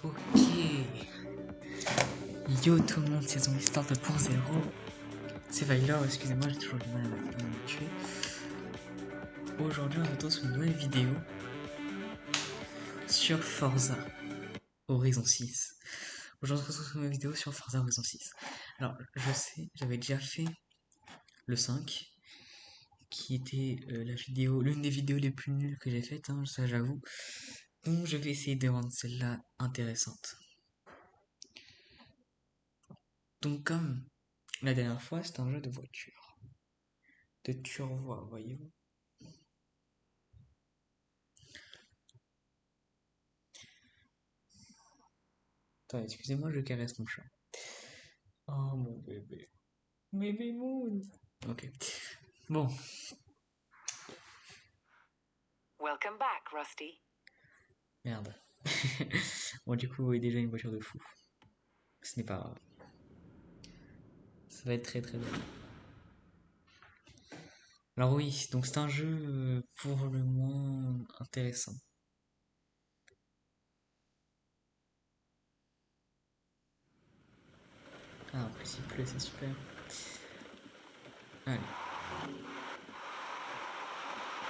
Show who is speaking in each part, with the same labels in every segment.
Speaker 1: Ok. Yo tout le monde, saison Histoire 2.0. C'est Vyler, excusez-moi, j'ai toujours du mal à m'habituer. Aujourd'hui, on se retrouve sur une nouvelle vidéo sur Forza Horizon 6. Aujourd'hui, on se retrouve sur une nouvelle vidéo sur Forza Horizon 6. Alors, je sais, j'avais déjà fait le 5, qui était la vidéo, l'une des vidéos les plus nulles que j'ai faites, hein, ça j'avoue. Donc, je vais essayer de rendre celle-là intéressante. Donc, comme la dernière fois, c'était un jeu de voiture, de turvois, voyez-vous. Attends, excusez-moi, je caresse mon chat. Oh mon bébé. Bébé Moon. Ok. Bon,
Speaker 2: Welcome back, Rusty.
Speaker 1: merde. Bon, du coup, vous voyez déjà une voiture de fou. Ce n'est pas grave. Ça va être très très bien. Alors oui, donc c'est un jeu pour le moins intéressant. Ah, en plus il pleut, c'est super. Allez.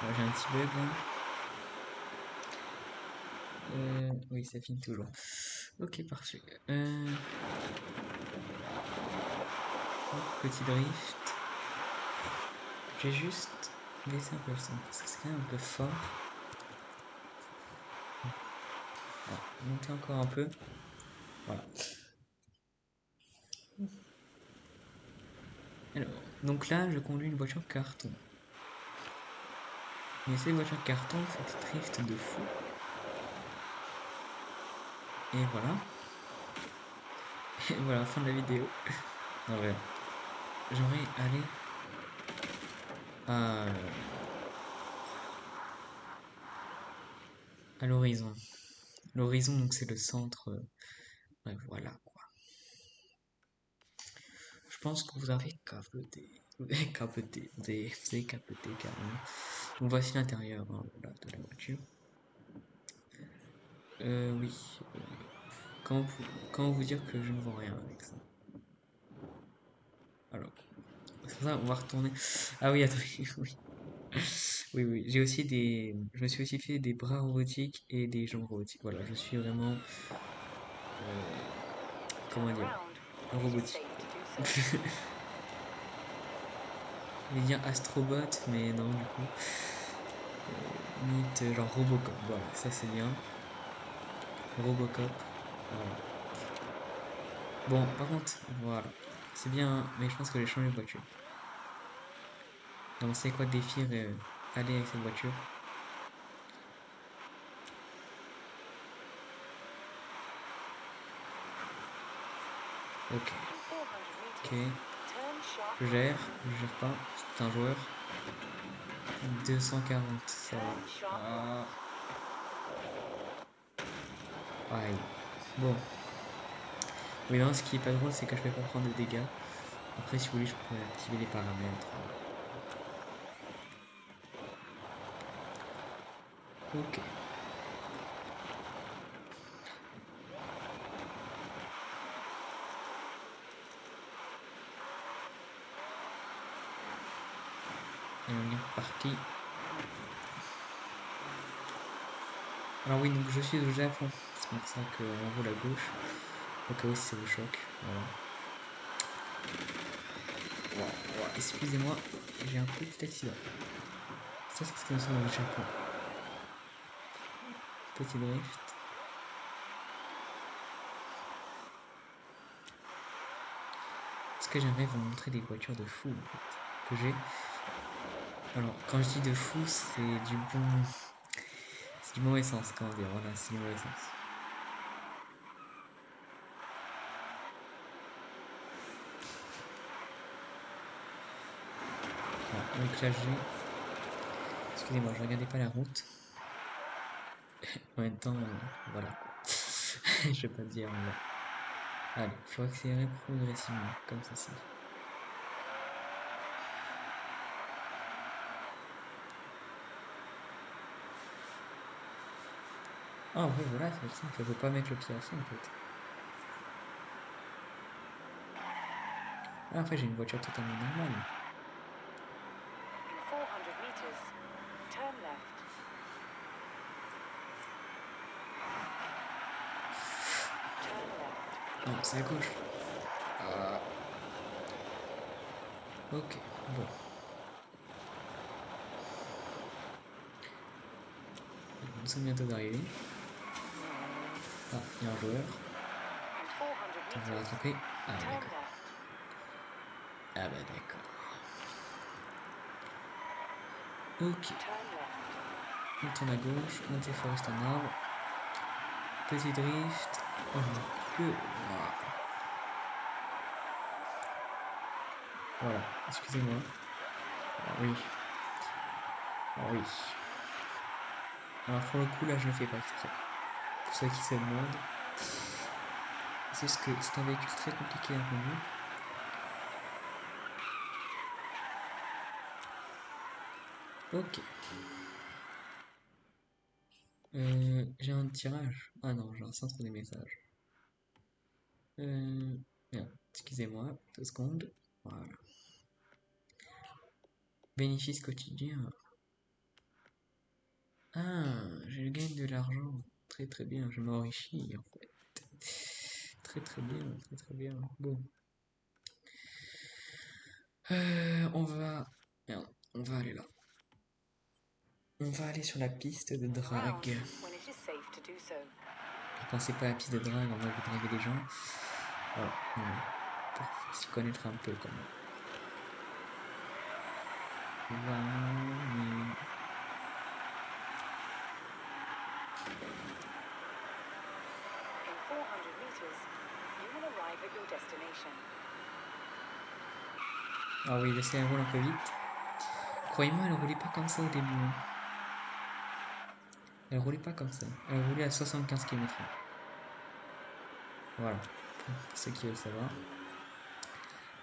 Speaker 1: Alors, j'ai un petit bug là. Oui, ça finit toujours. Ok, parfait. Hop, petit drift. J'ai juste baissé un peu le son parce que c'est quand même un peu fort. Alors, monter encore un peu. Voilà. Alors, donc là, je conduis une voiture carton. Mais ces voitures carton font des drifts de fou. Et voilà. Et voilà, fin de la vidéo. Non, vrai. J'aurais allé à, à l'horizon. L'horizon, donc c'est le centre. Ouais, voilà quoi. Je pense que vous avez capoté. Vous avez capoté. Vous avez capoté carrément. Donc voici l'intérieur hein, voilà, de la voiture. Oui. Comment vous dire que je ne vois rien avec ça? Alors, c'est pour ça on va retourner. Ah oui, attendez, oui. Oui, oui, j'ai aussi des. Je me suis aussi fait des bras robotiques et des jambes robotiques. Voilà, je suis vraiment. Comment dire? Robotique. Je vais dire Astrobot, mais non, du coup. Mythe, genre Robocop. Voilà, ça c'est bien. Robocop. Voilà. Bon, par contre, voilà. C'est bien, hein, mais je pense que j'ai changé de voiture. Donc, c'est quoi le défi aller avec cette voiture? Ok.
Speaker 2: In 400
Speaker 1: Ok.
Speaker 2: meters, turn sharp
Speaker 1: Je gère pas. C'est un joueur. 240, ça va.
Speaker 2: turn sharp
Speaker 1: Ah,
Speaker 2: right.
Speaker 1: aïe. Bon. Oui, non, ce qui est pas drôle, c'est que je vais pas prendre de dégâts. Après, si vous voulez, je pourrais activer les paramètres. Ok. Et on est reparti. Alors oui, donc je suis au Japon. C'est pour ça qu'on roule à gauche. Au cas où si ça vous choque. Voilà. Voilà. Excusez-moi, j'ai un petit accident. Ça, c'est parce que nous sommes au Japon. Petit drift. Parce que j'aimerais vous montrer des voitures de fou, en fait, que j'ai. Alors, quand je dis de fou, c'est du bon... C'est du mauvais sens, comment dire. Voilà, c'est du mauvais sens. Voilà, donc là, j'ai... Excusez-moi, je regardais pas la route. En même temps, voilà. Je vais pas dire... Allez, il faut accélérer progressivement, comme ceci. Ah, ouais, voilà, c'est ça. Faut pas mettre le pied à fond, en fait. Ah, en fait, j'ai une voiture totalement normale.
Speaker 2: In 400 meters, turn left. Turn left.
Speaker 1: Non, c'est à gauche. Ah, ok, bon. Nous sommes bientôt d'arriver. Ah, il y a un joueur.
Speaker 2: In 400
Speaker 1: Attends, je vais
Speaker 2: meters,
Speaker 1: rattraper. Ah,
Speaker 2: turn
Speaker 1: d'accord.
Speaker 2: left.
Speaker 1: Ah, bah, d'accord. Ok,
Speaker 2: Turn left.
Speaker 1: on tourne à gauche, on déforeste un arbre. Petit drift. Oh mon dieu. Ah. Voilà, excusez-moi. Ah oui. Ah oui. Alors pour le coup là je ne fais pas exprès. Pour ceux qui se demandent. C'est juste que c'est un véhicule très compliqué à conduire. Ok. J'ai un tirage. Ah non, j'ai un centre des messages. Merde, excusez-moi, 2 secondes. Voilà. Bénéfice quotidien. Ah, je gagne de l'argent. Très très bien, je m'enrichis en fait. Très très bien, très très bien. Bon. On va. Merde, on va aller là. On va aller sur la piste de
Speaker 2: Around
Speaker 1: drague.
Speaker 2: when it is safe to do so.
Speaker 1: Quand c'est pas la piste de drague, en mode vous draguez des gens. Voilà, non, pour s'y connaître un peu quand même. Voilà,
Speaker 2: In 400 meters, you will arrive at your destination.
Speaker 1: ah oui, je sais, elle roule un peu vite. Croyez-moi, elle roulait pas comme ça au début, hein. Elle roulait pas comme ça. Elle roulait à 75 km/h. Voilà, pour ceux qui veulent savoir.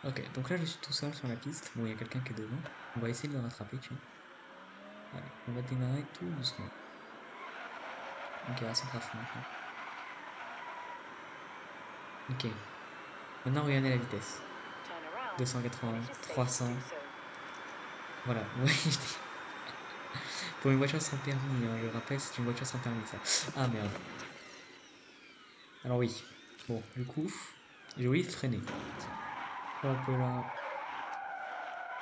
Speaker 1: Ok, donc là je suis tout seul sur la piste. Bon, il y a quelqu'un qui est devant. On va essayer de le rattraper, tiens. Allez, on va démarrer tout doucement. Ok, à centre à fond maintenant. Ok, maintenant regardez la vitesse.
Speaker 2: Turn around
Speaker 1: 280,
Speaker 2: when it is safe to
Speaker 1: 300.
Speaker 2: do so.
Speaker 1: Voilà, oui, pour une voiture sans permis, hein, je rappelle, c'est une voiture sans permis ça. Ah merde. Alors oui, bon, du coup, j'ai oublié de freiner. Hop là.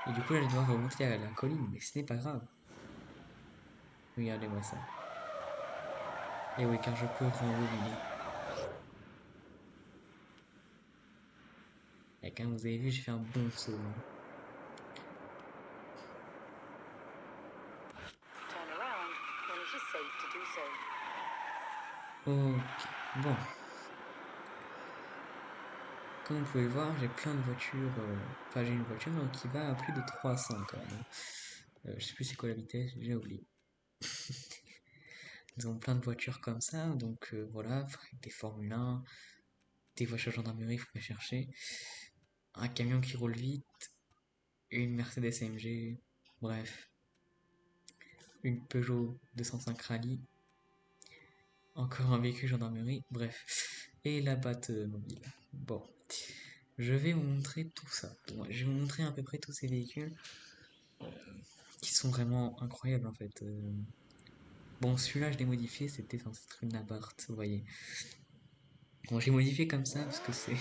Speaker 1: Et du coup, là, je vais devoir remonter à la colline, mais ce n'est pas grave. Regardez-moi ça. Et oui, car je peux rembobiner. Et comme vous avez vu, j'ai fait un bon saut, hein.
Speaker 2: Turn around when it is safe to do so.
Speaker 1: Ok, bon. Comme vous pouvez voir, j'ai plein de voitures. Enfin, j'ai une voiture qui va à plus de 300 quand même, hein. Je sais plus c'est quoi la vitesse, j'ai oublié. Nous avons plein de voitures comme ça, donc voilà, des Formule 1, des voitures de gendarmerie, faut pas chercher. Un camion qui roule vite, une Mercedes AMG, bref. Une Peugeot 205 Rallye, encore un véhicule gendarmerie, bref. Et la batte mobile. Bon, je vais vous montrer tout ça. Bon, je vais vous montrer à peu près tous ces véhicules qui sont vraiment incroyables en fait. Bon, celui-là, je l'ai modifié, c'était censé être une Abarth, vous voyez. Bon, j'ai modifié comme ça parce que c'est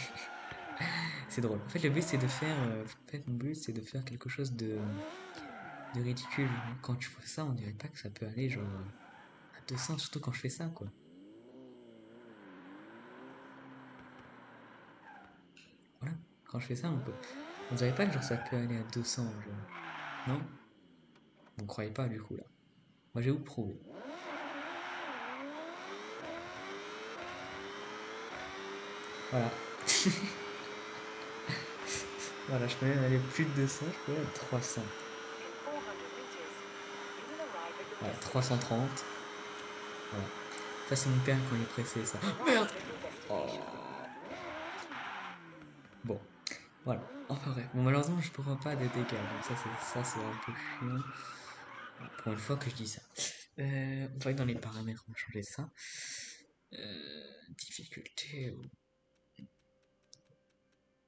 Speaker 1: c'est drôle. En fait, le but c'est de faire. En fait, mon but c'est de faire quelque chose de ridicule. Quand tu vois ça, on dirait pas que ça peut aller genre à 200, surtout quand je fais ça quoi. Voilà, quand je fais ça, on dirait pas que genre ça peut aller à 200, genre. Non? Vous croyez pas du coup là. Moi je vais vous prouver. Voilà. Voilà, je peux même aller plus de 200, je peux aller à 300.
Speaker 2: In 400 meters, you will arrive at your
Speaker 1: Voilà,
Speaker 2: destination.
Speaker 1: 330. Voilà. Ça c'est mon père quand il est pressé ça. Oh,
Speaker 2: Arrive
Speaker 1: merde!
Speaker 2: at your
Speaker 1: Oh.
Speaker 2: destination.
Speaker 1: Bon, voilà. Enfin bref. Bon malheureusement je pourrais pas de dégâts, donc ça c'est un peu chiant. Pour une fois que je dis ça. On va aller dans les paramètres, on va changer ça. Difficulté.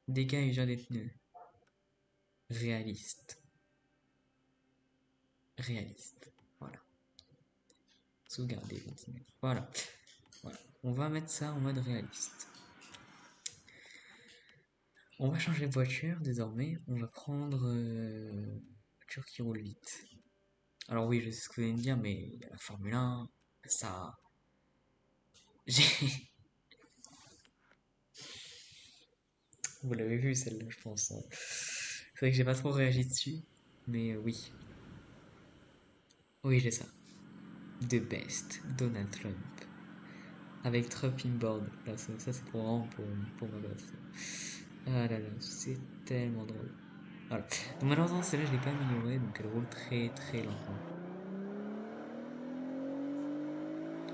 Speaker 1: Dégâts usant des pneus. Réaliste. Réaliste. Voilà. Sauvegarder, continuer. Voilà. Voilà. On va mettre ça en mode réaliste. On va changer de voiture désormais. On va prendre voiture qui roule vite. Alors oui, je sais ce que vous allez me dire, mais il y a la Formule 1, ça... J'ai... Vous l'avez vu celle-là, je pense, hein. C'est vrai que j'ai pas trop réagi dessus, mais oui. Oui, j'ai ça. The Best, Donald Trump. Avec Trump inboard. Là, ça c'est pour vraiment pour ma gosse. Ah là là, c'est tellement drôle. Voilà. Donc malheureusement, celle-là, je l'ai pas améliorée, donc elle roule très très lentement.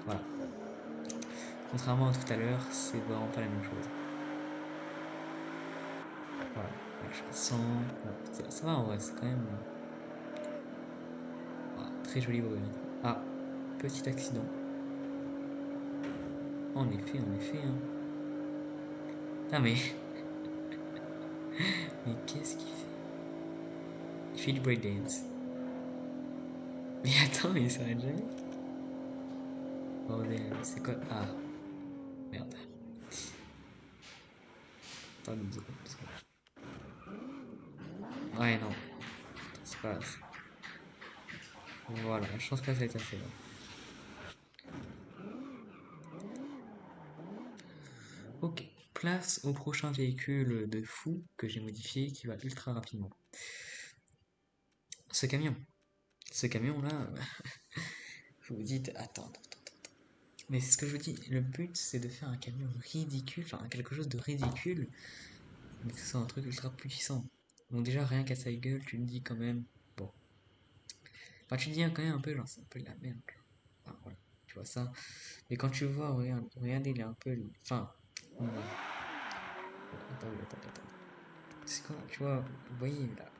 Speaker 1: Voilà. Contrairement à tout à l'heure, c'est vraiment pas la même chose. Voilà. Voilà, je passe 100. Voilà. Ça va en vrai, c'est quand même voilà, très joli bruit. Ah, petit accident. En effet, hein. Ah mais, mais qu'est-ce qu'il fait? Il fait du breakdance. Mais attends, mais il s'arrête jamais. Bordel, c'est quoi? Ah, merde. Attends, une seconde, une seconde. Ouais, non, c'est pas grave. Voilà, je pense que là, ça a été assez long. Ok, place au prochain véhicule de fou que j'ai modifié qui va ultra rapidement. Ce camion. Ce camion-là, vous vous dites, attends. Mais c'est ce que je vous dis, le but c'est de faire un camion ridicule, enfin quelque chose de ridicule, mais que ce soit un truc ultra puissant. Donc déjà, rien qu'à sa gueule, tu te dis quand même, bon. Enfin, tu te dis quand même un peu, genre, c'est un peu de la merde. Enfin, voilà, tu vois ça. Mais quand tu vois, regarde, il est un peu... Enfin, voilà. Attends. C'est quoi, tu vois, vous voyez, là.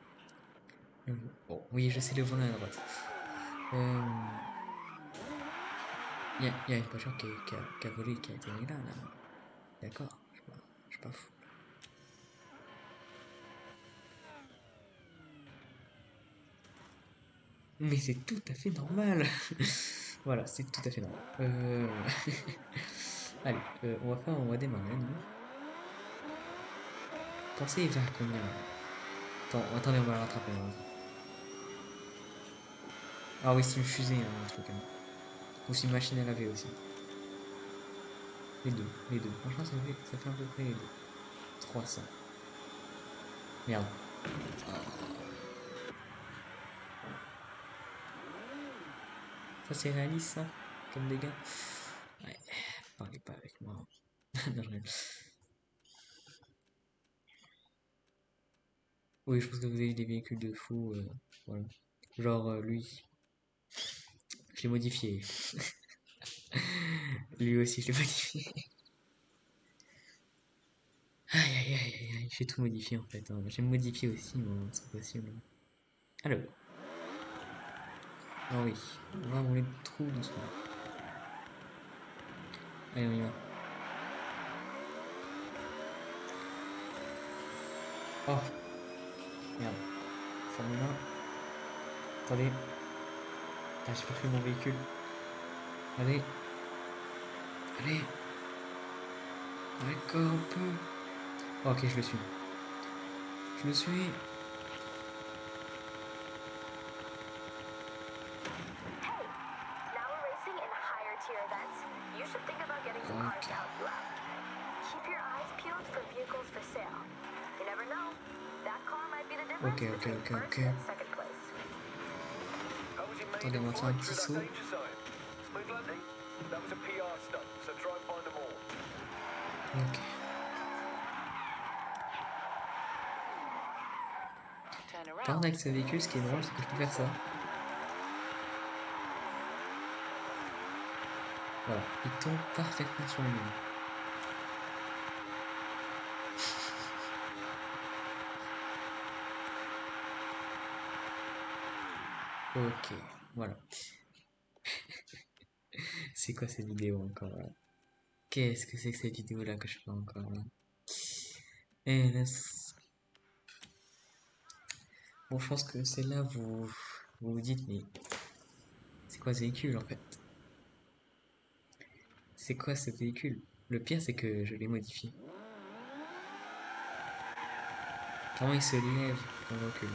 Speaker 1: Bon, oui, je sais le volant à droite. Euh, y a une voiture qui a volé, qui a atterri là. D'accord, je suis pas fou. Mais c'est tout à fait normal. Voilà, c'est tout à fait normal. Allez, on va démarrer, nous. Pensez, il va à combien là? Attendez, on va le rattraper. Ah oui, c'est une fusée, hein, un truc. Hein. Ou c'est une machine à laver aussi. Les deux. Franchement, ça fait à peu près les deux. 300. Merde. Ça, c'est réaliste, ça? Comme dégâts? Ouais, parlez pas avec moi. Non, je rigole. Oui, je pense que vous avez des véhicules de fou. Voilà. Genre, lui, je l'ai modifié. Lui aussi, je l'ai modifié. Aïe, j'ai tout modifié en fait. Hein. J'ai modifié aussi, moi, c'est possible. Alors, ah oui, on va rouler trop doucement. Allez, on y va. Oh, merde. Formule 1. Attendez. Ah, j'ai pas pris mon véhicule. Allez. Encore un peu. Oh, ok, je le suis. Je le suis.
Speaker 2: Now we're racing in higher tier events. You should think about getting some cars to
Speaker 1: Ok.
Speaker 2: help you out. Keep your eyes peeled for vehicles for sale. You never know. That car might be the difference between first and second place.
Speaker 1: Attendez, on va faire un petit saut. Ok.
Speaker 2: Turn
Speaker 1: Par contre,
Speaker 2: around.
Speaker 1: avec ce véhicule, ce qui est drôle, c'est que je peux faire ça. Voilà. Il tombe parfaitement sur lui-même. Ok. Voilà. C'est quoi cette vidéo encore là? Qu'est-ce que c'est que cette vidéo là que je fais encore là? Et là, bon, je pense que celle-là, vous dites, mais c'est quoi ce véhicule en fait? C'est quoi ce véhicule? Le pire, c'est que je l'ai modifié. Comment il se lève quand on recule?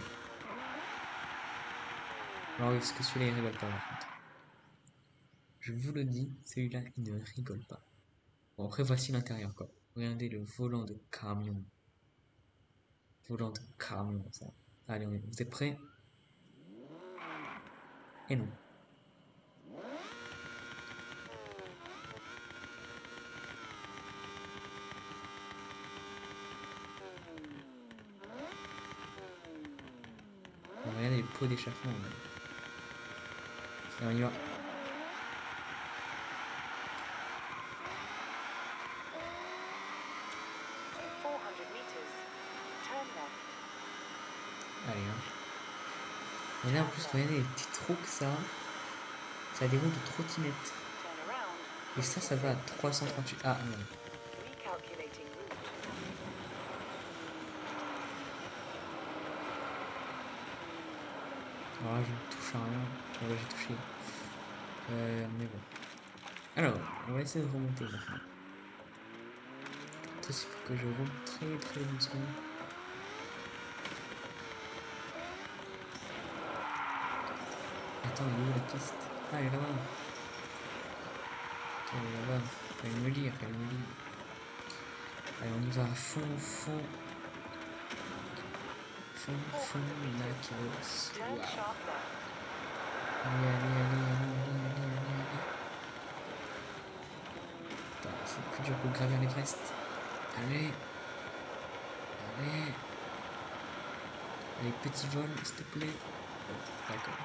Speaker 1: Alors oui, parce que celui-là, il rigole pas par contre. Je vous le dis, celui-là, il ne rigole pas. Bon, après, voici l'intérieur quoi. Regardez le volant de camion. Volant de camion, ça. Allez, vous êtes prêts? Et non. Regardez les pots d'échappement. Et on y va. Allez, hein. Et là, en plus, regardez les petits trous que ça a. Ça déroule de trottinette. Et ça va à 338. Ah, non. Alors là, je ne touche à rien. Ouais, j'ai touché. Mais bon. Alors, on va essayer de remonter maintenant. Tout il faut que je remonte très très doucement. Attends, il est où la piste? Ah, elle est là-bas. Attends, elle est là-bas. Fallait me le dire, fallait me le dire. Allez, on y va à fond, fond. Fond, fond, la carrosse. Waouh. Allez, allez, allez, allez, allez, allez, allez, allez. Putain, c'est plus dur pour gravir l'Everest. Allez. Allez. Allez, petit vol, s'il te plaît. Oh, d'accord.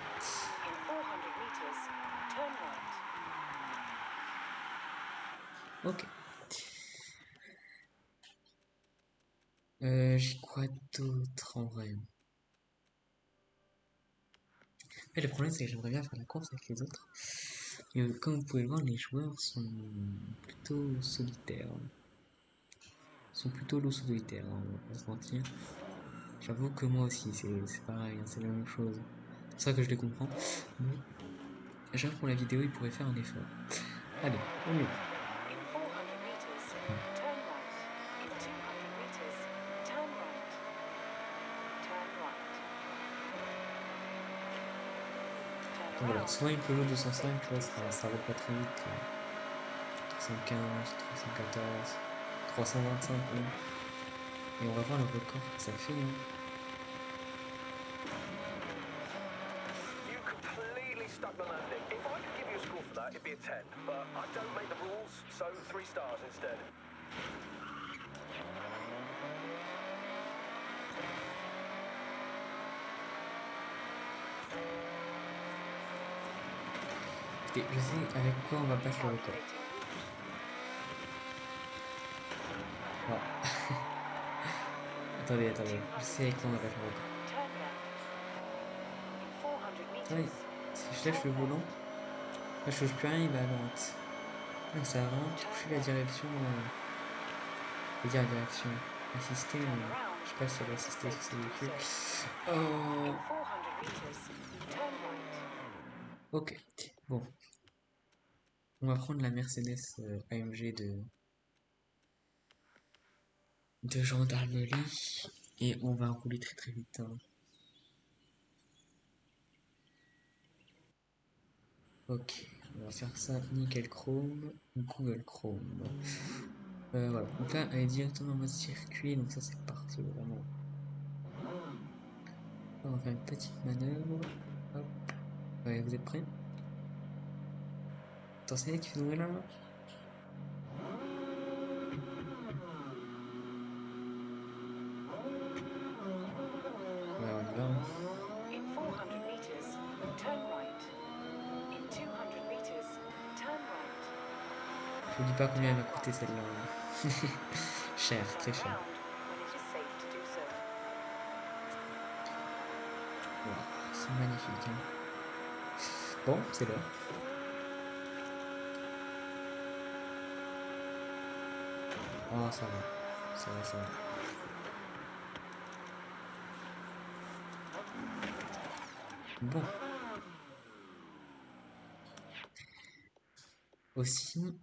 Speaker 1: Ok. J'ai quoi d'autre en vrai? Mais le problème, c'est que j'aimerais bien faire la course avec les autres. Mais comme vous pouvez le voir, les joueurs sont plutôt solitaires. Ils sont plutôt loups solitaires, hein, on va pas se mentir. J'avoue que moi aussi, c'est pareil, hein, c'est la même chose. C'est pour ça que je les comprends. Mais j'avoue pour la vidéo, ils pourraient faire un effort. Allez, on y va. Donc voilà, souvent une Peugeot 205, tu vois, ça roule pas très vite. 315, 314, 325 même. Et on va voir le record que ça fait. Hein.
Speaker 3: You completely stuck the landing. If I could give you a score for that, it'd be a 10. But I don't make the rules, so 3 stars instead.
Speaker 1: Écoutez, je sais avec quoi on va battre le record. Oh. attendez, attendez, je sais avec quoi on va battre le record. Attendez, si je lâche le volant, là je touche plus rien, il va à droite. Donc ça a vraiment touché la direction. Je veux dire la direction. Assister, je sais pas si ça va assister sur ces véhicules. Oh. Ok, bon. On va prendre la Mercedes AMG de gendarmerie et on va rouler très très vite. Hein. Ok, on va faire ça nickel Chrome, Google Chrome. Voilà, donc là elle est directement en mode circuit, donc ça c'est parfait vraiment. Là, on va faire une petite manœuvre. Hop. Ouais, vous êtes prêts? Attends, c'est elle qui fait tomber là? Ouais, on y va. Hein. Je vous dis pas combien elle m'a coûté celle-là. Hein. cher, très cher. Wow, c'est magnifique. Hein. Bon, c'est l'heure. Oh, ça va. Ça va, ça va. Bon. Aussi,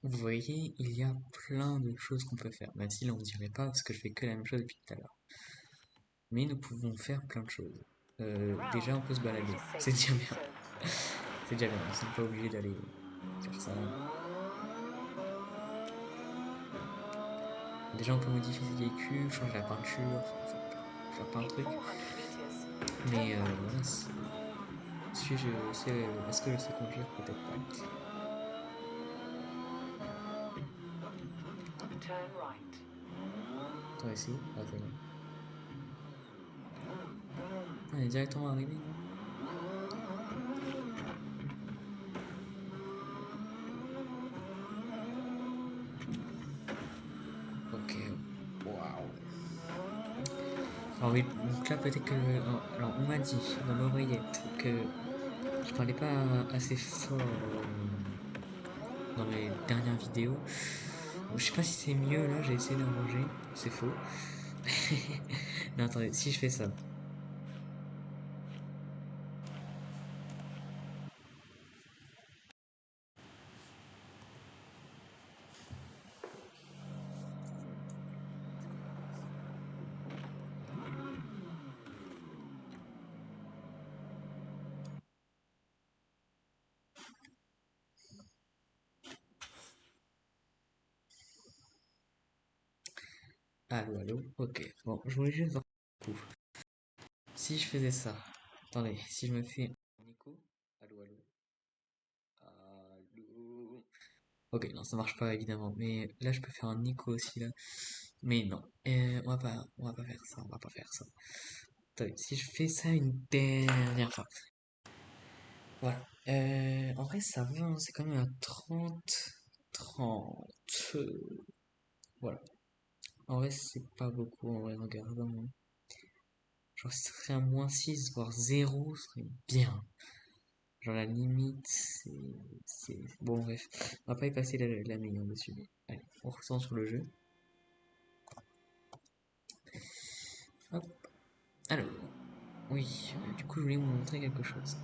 Speaker 1: vous voyez, il y a plein de choses qu'on peut faire. Même si là, on ne dirait pas, parce que je fais que la même chose depuis tout à l'heure. Mais nous pouvons faire plein de choses. Déjà, on peut se balader. C'est déjà bien. C'est déjà bien. Nous ne sommes pas obligés d'aller faire ça. Déjà, on peut modifier ses véhicules, changer la peinture, enfin, faire plein de trucs. Mais voilà, est-ce que je sais conduire? Peut-être pas. Toi aussi? Ah, c'est bon. On est directement arrivé. Ok, waouh. Alors oui, donc là peut-être que... Alors on m'a dit dans l'oreillette que je parlais pas assez fort dans mes dernières vidéos. Donc, je sais pas si c'est mieux là, j'ai essayé d'arranger, c'est faux. Non attendez, si je fais ça. Allô, allô, ok. Bon, je voulais juste voir un coup. Si je faisais ça, attendez, si je me fais un écho, allô, allô, allô. Ok, non, ça marche pas évidemment, mais là je peux faire un écho aussi là. Mais non, on va pas faire ça, on va pas faire ça. Attendez, si je fais ça une dernière fois. Voilà. En vrai, ça va, hein, c'est quand même à 30. Voilà. En vrai, c'est pas beaucoup en vrai, regardant. Genre, ce serait un -6, voire 0, ce serait bien. Genre, la limite, bon, bref. On va pas y passer la nuit hein, dessus. Mais allez, on ressent sur le jeu. Hop. Alors, oui, du coup, je voulais vous montrer quelque chose.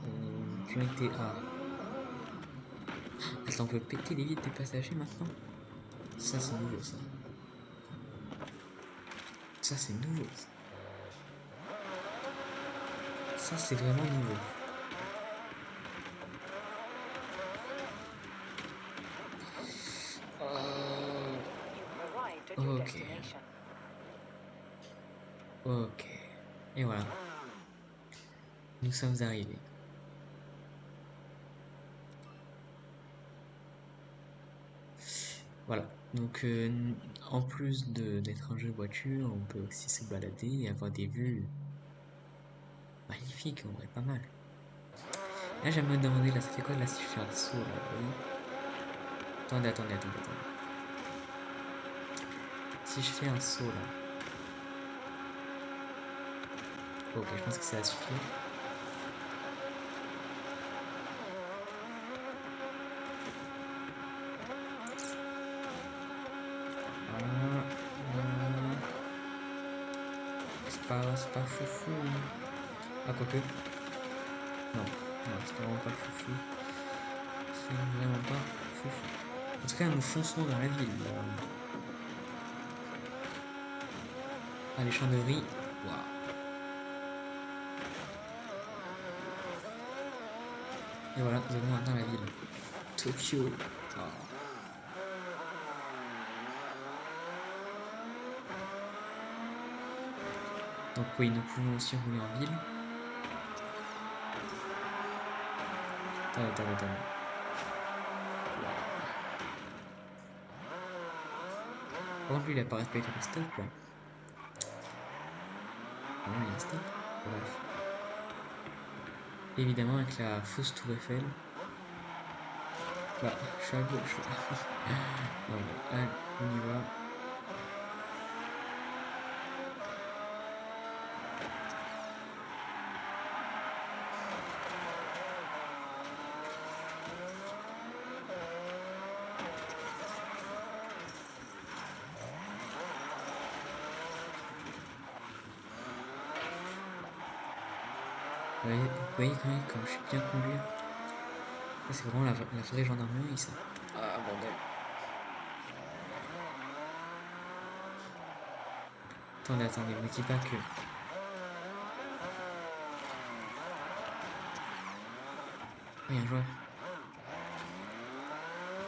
Speaker 1: J'en étais à. Attends, on peut péter les vitres des passagers maintenant? Ça, c'est nouveau, ça. Ça, c'est nouveau. Ça, c'est vraiment nouveau. Ok. Ok. Et voilà. Nous sommes arrivés. Voilà. Donc, en plus d'être un jeu voiture, on peut aussi se balader et avoir des vues magnifiques, en vrai, pas mal. Là, j'aimerais me demander, là, ça fait quoi, là, si je fais un saut, là, vous voyez? Attendez. Si je fais un saut, là. Ok, je pense que ça va suffire. Voilà. C'est pas foufou, hein. Ah, quoique. Non, c'est vraiment pas foufou. C'est vraiment pas foufou. En tout cas, nous fonçons dans la ville, là. Ah, les champs de riz. Waouh. Et voilà, nous avons atteint la ville. Tokyo. Ah. Donc oui, nous pouvons aussi rouler en ville. Attendez. Par contre, lui, il a pas respecté le stop, là. Ah non, il y a un stop. Bref. Évidemment, avec la fausse tour Eiffel. Bah, je suis à gauche, là. Non, bon, allez, on y va. Vous voyez quand même comme je suis bien conduire. Ça, c'est vraiment la vraie gendarmerie, ça. Ah, bordel. Attendez, me dis pas que... Oh, y a un joueur.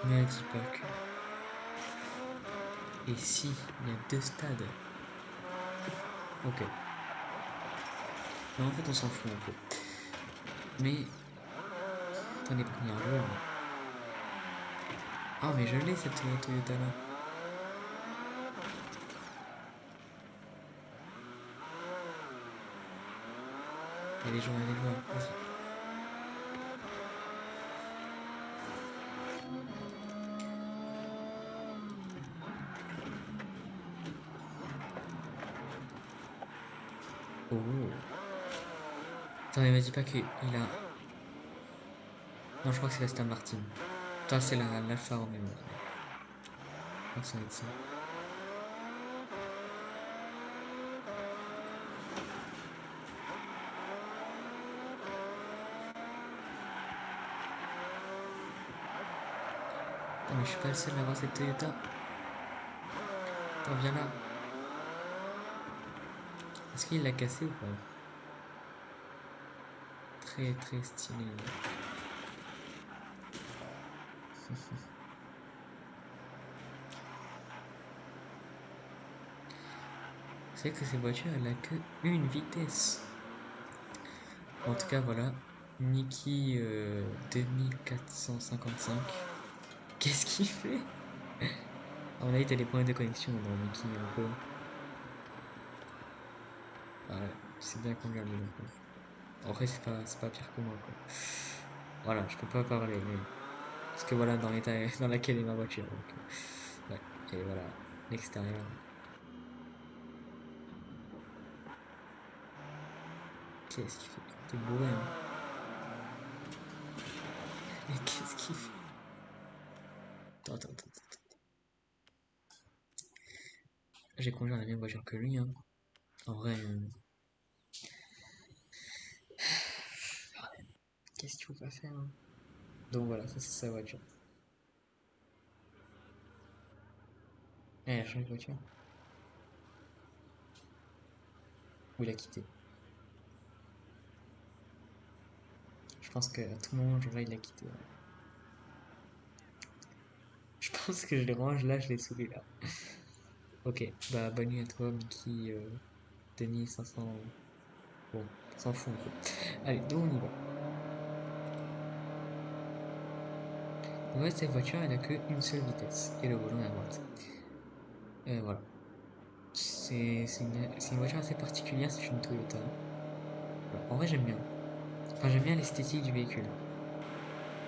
Speaker 1: Me dis pas que... Et si, il y a 2 stades. Ok. Mais en fait, on s'en fout un peu. Mais... Attendez, il y a un joueur, là. Ah, mais je l'ai, cette Toyota, là. Il y a des joueurs, vas-y. Oh. Attendez, me dis pas qu'il a... Non, je crois que c'est la Aston Martin. Toi, c'est l'Alfa Romeo. Je crois que ça va être ça. Ah, mais je suis pas le seul à avoir cette Toyota. Attends, viens là. Est-ce qu'il l'a cassé ou pas? Très très stylé. C'est vrai que cette voiture, elle a que une vitesse. En tout cas, voilà. Niki 2455. Qu'est-ce qu'il fait? À mon avis, t'as des problèmes de connexion dans Niki un peu. Ah ouais, c'est bien qu'on lui un peu. En vrai, c'est pas pire que moi, quoi. Voilà, je peux pas parler, mais... Parce que voilà, dans l'état dans laquelle est ma voiture. Donc, ouais, et voilà, l'extérieur. Qu'est-ce qu'il fait? T'es bourré, hein? Mais qu'est-ce qu'il fait? Attends. J'ai conduit la même voiture que lui, hein. En vrai, qu'est-ce qu'il faut pas faire, hein? Donc voilà, ça c'est sa voiture. Elle a changé de voiture. Ou il a quitté. Je pense qu'à tout moment, genre là, il a quitté. Ouais. Je pense que je les range là, je les souris là. Ok, bah bonne nuit à toi, Mickey, Denis 500. Bon, on s'en fout un peu. Allez, donc on y va. En fait, cette voiture, elle a que une seule vitesse, et le volant est à droite. Voilà. C'est une voiture assez particulière, c'est une Toyota. Voilà. En vrai, j'aime bien. Enfin, j'aime bien l'esthétique du véhicule.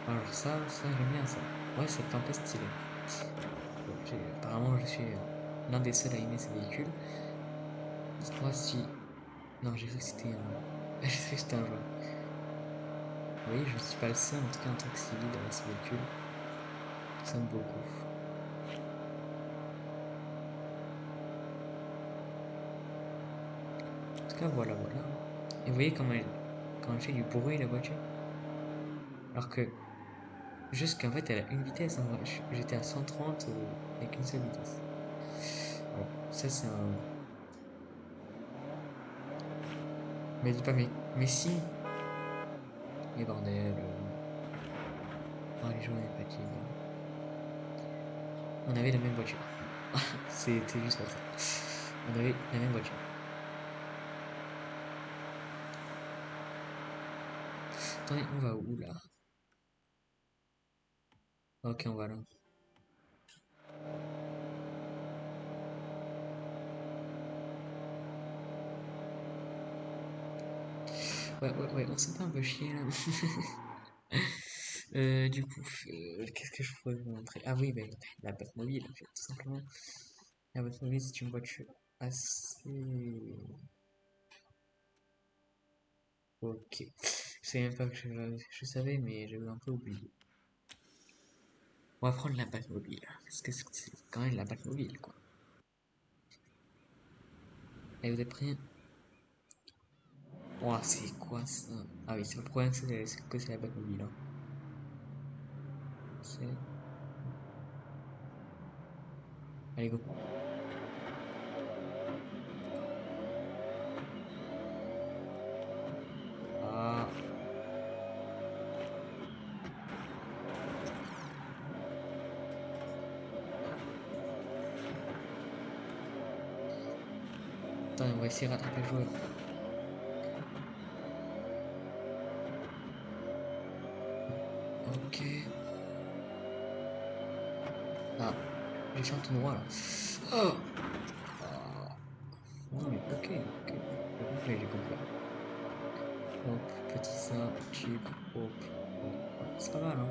Speaker 1: Alors ça j'aime bien ça. Ouais, c'est un peu stylé. Bon, apparemment, je suis l'un des seuls à aimer ces véhicules. Dites-moi si... Non, j'ai cru que c'était un... J'ai cru que c'était un joueur. Oui, je ne suis pas le seul, en tout cas en tant que civil, d'avoir ce véhicule. Ça me beaucoup. En tout cas, voilà. Et vous voyez comment elle fait du bruit, la voiture? Alors que, juste qu'en fait, elle a une vitesse, en vrai. J'étais à 130 avec une seule vitesse. Bon, ça c'est un... Mais dis pas, mais si! Mais bordel... Oh, les gens n'avaient pas dit... On avait la même voiture. C'était juste pour ça. On avait la même voiture. Attendez, on va où là? Ok, on va là. Ouais, on s'est fait un peu chier là. Du coup, qu'est-ce que je pourrais vous montrer? Ah oui, ben, la Batmobile en fait, tout simplement. La Batmobile, c'est une voiture assez... Ok. Je sais même pas que je savais, mais j'avais un peu oublié. On va prendre la Batmobile, parce que c'est quand même la Batmobile, quoi. Et vous êtes prêts? Ouah, c'est quoi ça? Ah oui, c'est le problème, c'est que c'est la Batmobile. Hein. C'est... Allez, go. Ah. Attends, on va essayer de rattraper le joueur. Ok. Ah, j'ai fait un tournoi là. Oh. Ah. Non mais ok, j'ai compris. Hop, petit ça, tube, hop, hop. C'est pas mal hein.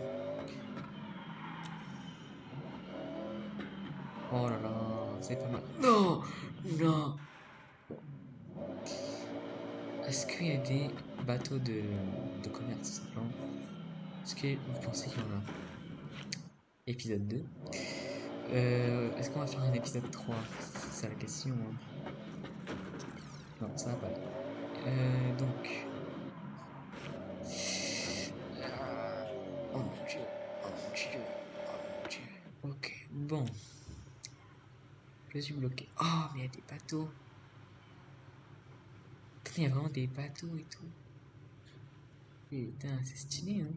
Speaker 1: Oh là là, c'est pas mal. Non, non. Est-ce qu'il y a des bateaux de commerce? Non. Est-ce que vous pensez qu'il y en a? Épisode 2. Est-ce qu'on va faire un épisode 3? C'est ça la question. Hein. Non, ça va pas. Donc. Oh mon dieu, oh mon dieu, oh mon dieu. Ok, bon. Je suis bloqué. Oh, mais il y a des bateaux. Il y a vraiment des bateaux et tout. Putain, c'est stylé, hein.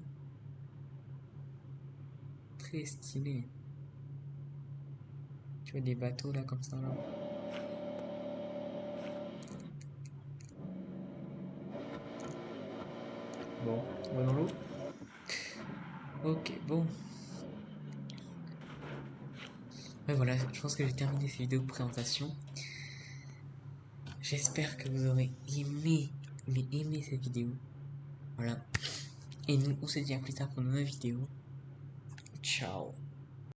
Speaker 1: Très stylé. Tu vois des bateaux là comme ça là. Bon, on va dans l'eau. Ok, bon. Ouais, voilà, je pense que j'ai terminé cette vidéo de présentation. J'espère que vous aurez aimé cette vidéo. Voilà. Et nous, on se dit à plus tard pour une nouvelle vidéo. Ciao.